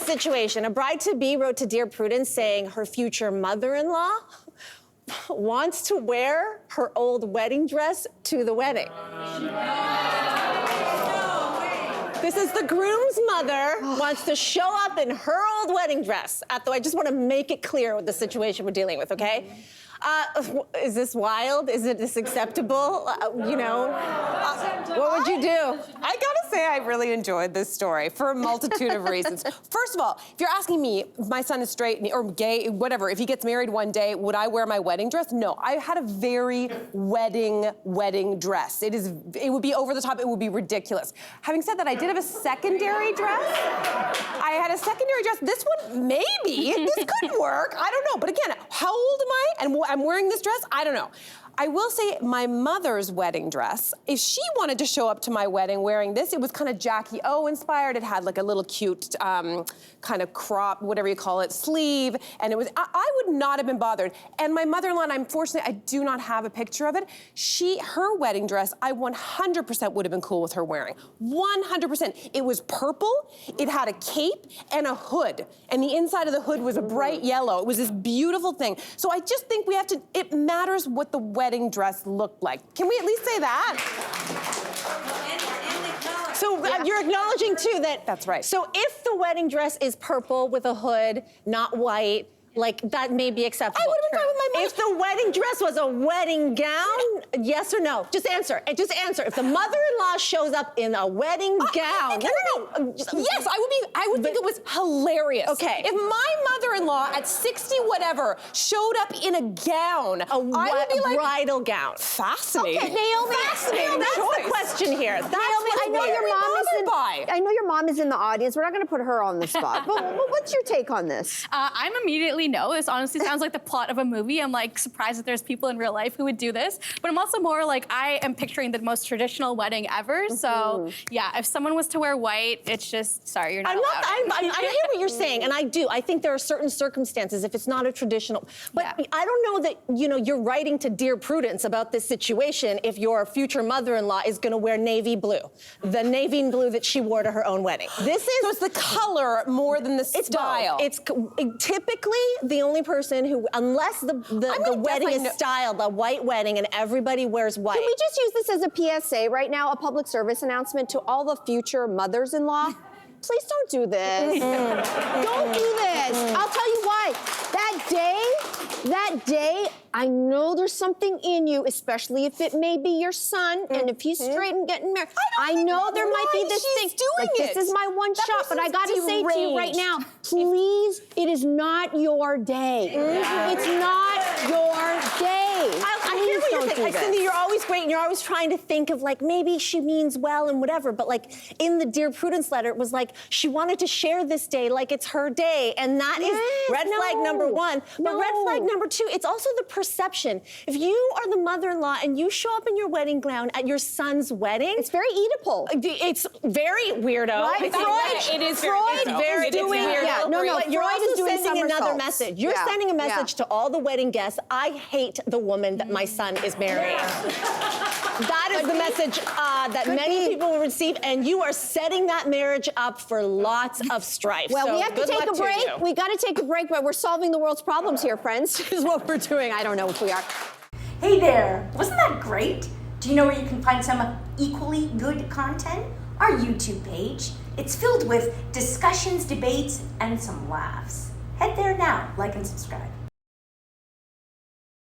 situation. A bride-to-be wrote to Dear Prudence saying her future mother-in-law wants to wear her old wedding dress to the wedding. This is the groom's mother wants to show up in her old wedding dress at the. I just want to make it clear what the situation we're dealing with, okay? Is this wild? Is this acceptable? What would you do? I gotta say, I really enjoyed this story for a multitude of reasons. First of all, if you're asking me, if my son is straight or gay, whatever, if he gets married one day, would I wear my wedding dress? No, I had a very wedding dress. It would be over the top, it would be ridiculous. Having said that, I did have a secondary dress. I had a secondary dress. This one, maybe, this could work. I don't know, but again, how old am I? And I'm wearing this dress? I don't know. I will say my mother's wedding dress, if she wanted to show up to my wedding wearing this, it was kind of Jackie O inspired. It had like a little cute kind of crop, whatever you call it, sleeve. And it was, I would not have been bothered. And my mother-in-law, and unfortunately, I do not have a picture of it. Her wedding dress, I 100% would have been cool with her wearing. 100%. It was purple, it had a cape and a hood. And the inside of the hood was a bright yellow. It was this beautiful thing. So I just think it matters what the wedding dress looked like. Can we at least say that? So you're acknowledging too that... That's right. So if the wedding dress is purple with a hood, not white, like that may be acceptable. I would have been fine with my mother. If the wedding dress was a wedding gown, yes or no? Just answer. And just answer. If the mother-in-law shows up in a wedding gown, yes, I would think it was hilarious. Okay. If my mother-in-law at 60 whatever showed up in a gown, I would be like, bridal gown. Fascinating. Okay, Naomi, fascinating that's choice. the question here. That's Naomi, I know your mom is in the audience. We're not going to put her on the spot. But what's your take on this? I'm immediately no. This honestly sounds like the plot of a movie. I'm like surprised that there's people in real life who would do this. But I'm also more like I am picturing the most traditional wedding ever. So yeah, if someone was to wear white, it's just sorry, you're not allowed. I hear what you're saying, and I do. I think there are certain circumstances if it's not a traditional. But I don't know that you're writing to Dear Prudence about this situation if your future mother-in-law is going to wear navy blue, the navy blue that she wore to her own wedding. This is so it's the color more than the style. It's typically the only person who, unless the wedding is styled a white wedding and everybody wears white. Can we just use this as a PSA right now, a public service announcement to all the future mothers-in-law? Please don't do this. Don't do this. I'll tell you why. That day, I know there's something in you, especially if it may be your son, and if he's straight and getting married. I know there might be this thing. Like, this is my one shot, but I gotta say to you right now, please, it is not your day. It's not your day. I hear what you're saying. Like, Cynthia, you're always great, and you're always trying to think of like maybe she means well and whatever. But like in the Dear Prudence letter, it was like she wanted to share this day like it's her day, and that is red flag number one. But red flag number two, it's also the perception. If you are the mother-in-law and you show up in your wedding gown at your son's wedding, it's very Oedipal. It's very weirdo. Right? It is very weirdo. Yeah, no, but you're Freud also is doing sending another somersaults. message. You're sending a message to all the wedding guests. I hate the woman that my son is marrying. That is the message that many people will receive, and you are setting that marriage up for lots of strife. Well, so we have to take a break. We got to take a break, but we're solving the world's problems here, friends, is what we're doing. I don't know if we are. Hey there, wasn't that great? Do you know where you can find some equally good content? Our YouTube page. It's filled with discussions, debates, and some laughs. Head there now, like and subscribe.